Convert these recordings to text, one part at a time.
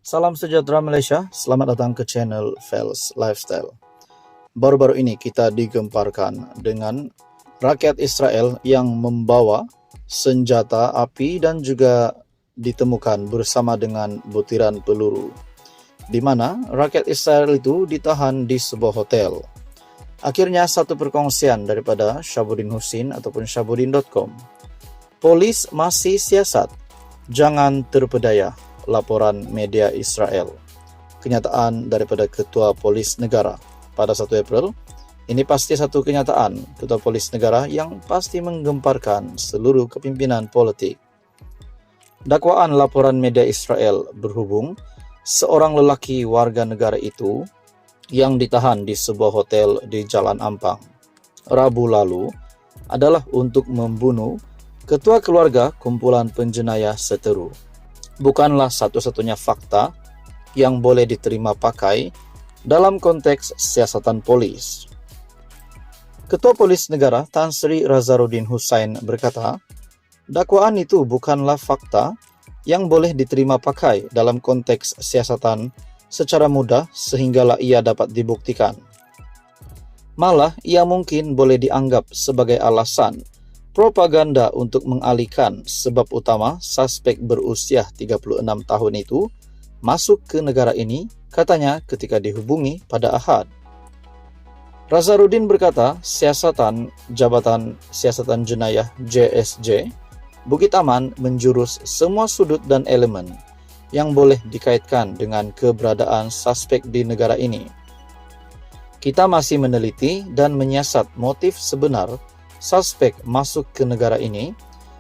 Salam sejahtera Malaysia, selamat datang ke channel Fels Lifestyle. Baru-baru ini kita digemparkan dengan rakyat Israel yang membawa senjata api dan juga ditemukan bersama dengan butiran peluru, di mana rakyat Israel itu ditahan di sebuah hotel. Akhirnya satu perkongsian daripada Shahabuddin Husin ataupun shahabuddin.com. Polis masih siasat, jangan terpedaya. Laporan media Israel. Kenyataan daripada Ketua Polis Negara pada 1 April. Ini pasti satu kenyataan Ketua Polis Negara yang pasti menggemparkan seluruh kepimpinan politik. Dakwaan laporan media Israel berhubung seorang lelaki warga negara itu yang ditahan di sebuah hotel di Jalan Ampang Rabu lalu adalah untuk membunuh ketua keluarga kumpulan penjenayah seteru. Bukanlah satu-satunya fakta yang boleh diterima pakai dalam konteks siasatan polis. Ketua Polis Negara Tan Sri Razaruddin Hussain berkata, dakwaan itu bukanlah fakta yang boleh diterima pakai dalam konteks siasatan secara mudah sehinggalah ia dapat dibuktikan. Malah ia mungkin boleh dianggap sebagai alasan propaganda untuk mengalihkan sebab utama suspek berusia 36 tahun itu masuk ke negara ini, katanya ketika dihubungi pada Ahad. Razaruddin berkata, siasatan Jabatan Siasatan Jenayah JSJ Bukit Aman menjurus semua sudut dan elemen yang boleh dikaitkan dengan keberadaan suspek di negara ini. Kita masih meneliti dan menyiasat motif sebenar suspek masuk ke negara ini,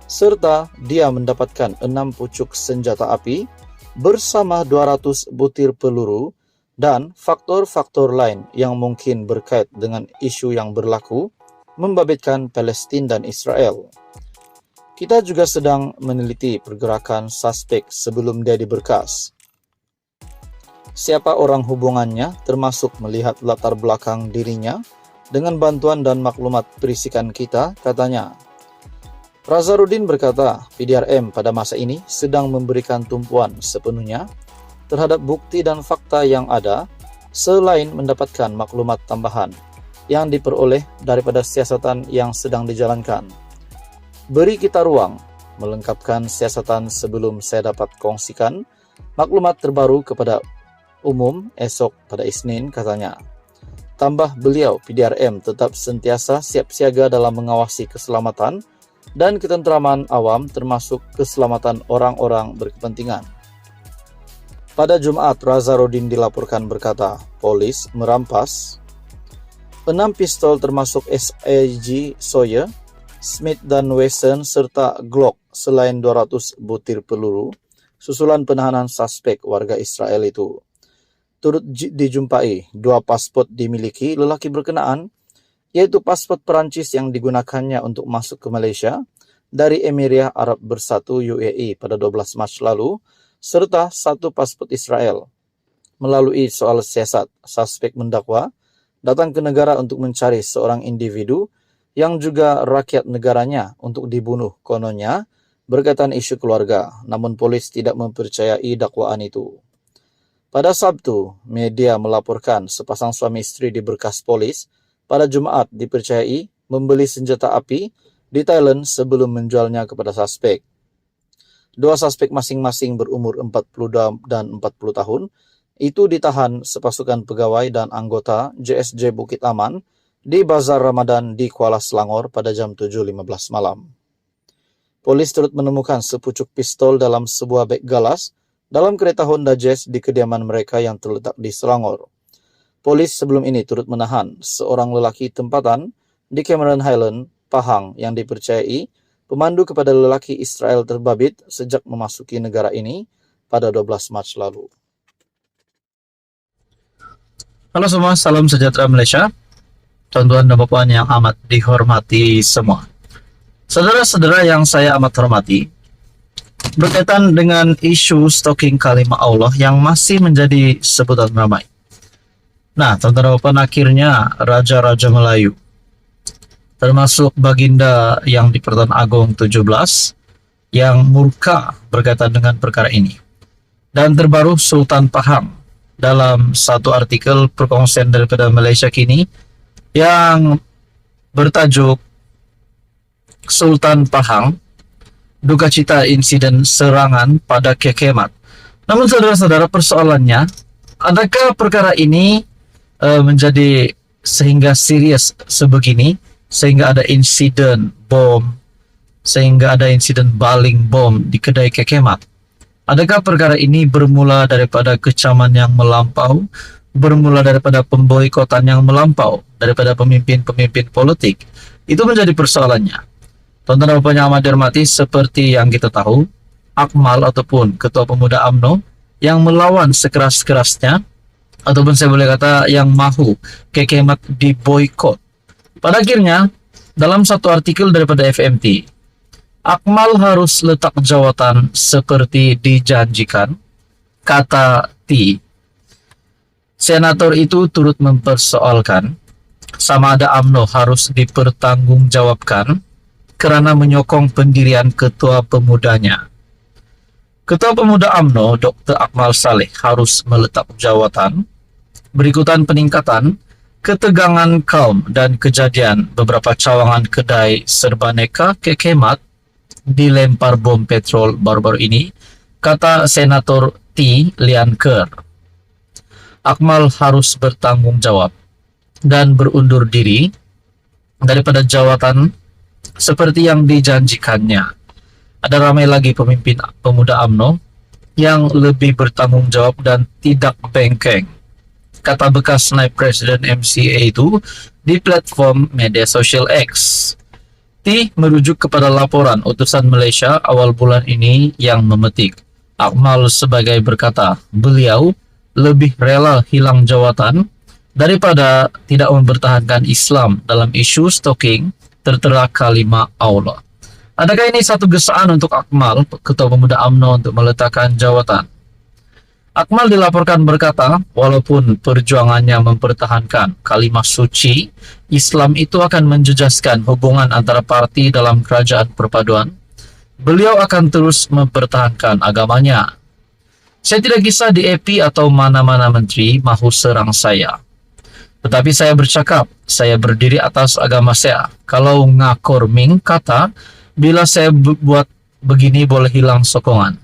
serta dia mendapatkan 6 pucuk senjata api bersama 200 butir peluru dan faktor-faktor lain yang mungkin berkait dengan isu yang berlaku membabitkan Palestin dan Israel. Kita juga sedang meneliti pergerakan suspek sebelum dia diberkas. Siapa orang hubungannya termasuk melihat latar belakang dirinya dengan bantuan dan maklumat perisikan kita, katanya. Razaruddin berkata, PDRM pada masa ini sedang memberikan tumpuan sepenuhnya terhadap bukti dan fakta yang ada, selain mendapatkan maklumat tambahan yang diperoleh daripada siasatan yang sedang dijalankan. Beri kita ruang melengkapkan siasatan sebelum saya dapat kongsikan maklumat terbaru kepada umum esok pada Isnin, katanya. Tambah beliau, PDRM tetap sentiasa siap siaga dalam mengawasi keselamatan dan ketentraman awam termasuk keselamatan orang-orang berkepentingan. Pada Jumat, Razaruddin dilaporkan berkata, polis merampas 6 pistol termasuk SAG Sawyer, Smith dan Wesson serta Glock selain 200 butir peluru, susulan penahanan suspek warga Israel itu. Turut dijumpai 2 pasport dimiliki lelaki berkenaan, yaitu pasport Perancis yang digunakannya untuk masuk ke Malaysia dari Emiria Arab Bersatu UAE pada 12 Mac lalu, serta 1 pasport Israel. Melalui soal siasat, suspek mendakwa datang ke negara untuk mencari seorang individu yang juga rakyat negaranya untuk dibunuh kononnya berkaitan isu keluarga, namun polis tidak mempercayai dakwaan itu. Pada Sabtu, media melaporkan sepasang suami istri di berkas polis pada Jumaat dipercayai membeli senjata api di Thailand sebelum menjualnya kepada suspek. 2 suspek masing-masing berumur 40 dan 40 tahun itu ditahan sepasukan pegawai dan anggota JSJ Bukit Aman di Bazar Ramadan di Kuala Selangor pada jam 7.15 malam. Polis turut menemukan sepucuk pistol dalam sebuah beg galas dalam kereta Honda Jazz di kediaman mereka yang terletak di Selangor. Polis sebelum ini turut menahan seorang lelaki tempatan di Cameron Highland, Pahang yang dipercayai pemandu kepada lelaki Israel terbabit sejak memasuki negara ini pada 12 Mac lalu. Halo semua, salam sejahtera Malaysia. Tuan-tuan dan puan yang amat dihormati semua. Saudara-saudara yang saya amat hormati, berkaitan dengan isu stalking kalimat Allah yang masih menjadi sebutan ramai. Nah, teman-teman puan, akhirnya Raja-Raja Melayu, termasuk Baginda yang di Pertuan Agong 17, yang murka berkaitan dengan perkara ini. Dan terbaru Sultan Pahang dalam satu artikel perkongsian daripada Malaysia Kini yang bertajuk Sultan Pahang, duka cita insiden serangan pada Kekemat. Namun saudara-saudara, persoalannya, adakah perkara ini menjadi sehingga serius sebegini, sehingga ada insiden bom, sehingga ada insiden baling bom di kedai Kekemat? Adakah perkara ini bermula daripada kecaman yang melampau, bermula daripada pemboikotan yang melampau daripada pemimpin-pemimpin politik? Itu menjadi persoalannya. Tuan-tuan dan puan yang amat dihormati, seperti yang kita tahu, Akmal ataupun Ketua Pemuda UMNO yang melawan sekeras-kerasnya, ataupun saya boleh kata yang mahu Kekemat diboikot. Pada akhirnya, dalam satu artikel daripada FMT, Akmal harus letak jawatan seperti dijanjikan, kata T. Senator itu turut mempersoalkan sama ada UMNO harus dipertanggungjawabkan kerana menyokong pendirian Ketua Pemudanya. Ketua Pemuda UMNO Dr. Akmal Saleh harus meletak jawatan berikutan peningkatan ketegangan kaum dan kejadian beberapa cawangan kedai serbaneka Kekemat dilempar bom petrol baru-baru ini, kata Senator T. Lian Ker. Akmal harus bertanggung jawab dan berundur diri daripada jawatan seperti yang dijanjikannya. Ada ramai lagi pemimpin pemuda UMNO yang lebih bertanggung jawab dan tidak bengkeng, kata bekas naib presiden MCA itu di platform media sosial X. T merujuk kepada laporan utusan Malaysia awal bulan ini yang memetik Akmal sebagai berkata beliau lebih rela hilang jawatan daripada tidak mempertahankan Islam dalam isu stalking tertera kalimat Allah. Adakah ini satu gesaan untuk Akmal, Ketua Pemuda UMNO, untuk meletakkan jawatan? Akmal dilaporkan berkata, walaupun perjuangannya mempertahankan kalimat suci, Islam itu akan menjejaskan hubungan antara parti dalam kerajaan perpaduan. Beliau akan terus mempertahankan agamanya. Saya tidak kisah di EP atau mana-mana menteri mahu serang saya. Tetapi saya bercakap, saya berdiri atas agama saya. Kalau ngakor ming kata, bila saya buat begini boleh hilang sokongan.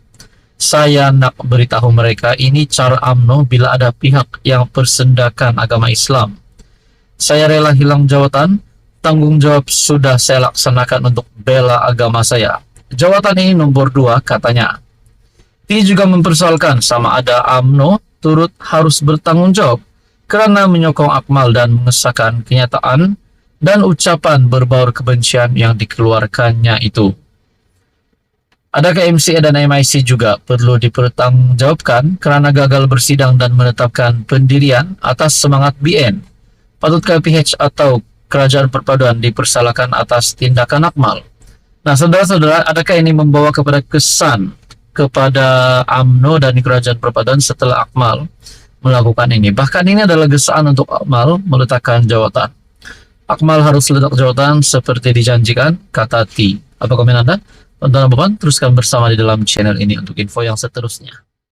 Saya nak beritahu mereka ini cara UMNO bila ada pihak yang persendakan agama Islam. Saya rela hilang jawatan, tanggung jawab sudah saya laksanakan untuk bela agama saya. Jawatan ini nomor 2, katanya. T juga mempersoalkan sama ada UMNO turut harus bertanggung jawab kerana menyokong Akmal dan mengesahkan kenyataan dan ucapan berbaur kebencian yang dikeluarkannya itu. Adakah MCA dan MIC juga perlu dipertanggungjawabkan kerana gagal bersidang dan menetapkan pendirian atas semangat BN? Patutkah PH atau Kerajaan Perpaduan dipersalahkan atas tindakan Akmal? Nah, saudara-saudara, adakah ini membawa kepada kesan kepada UMNO dan Kerajaan Perpaduan setelah Akmal melakukan ini? Bahkan ini adalah gesaan untuk Akmal meletakkan jawatan. Akmal harus letak jawatan seperti dijanjikan, kata T. Apa komen Anda? Tonton teruskan bersama di dalam channel ini untuk info yang seterusnya.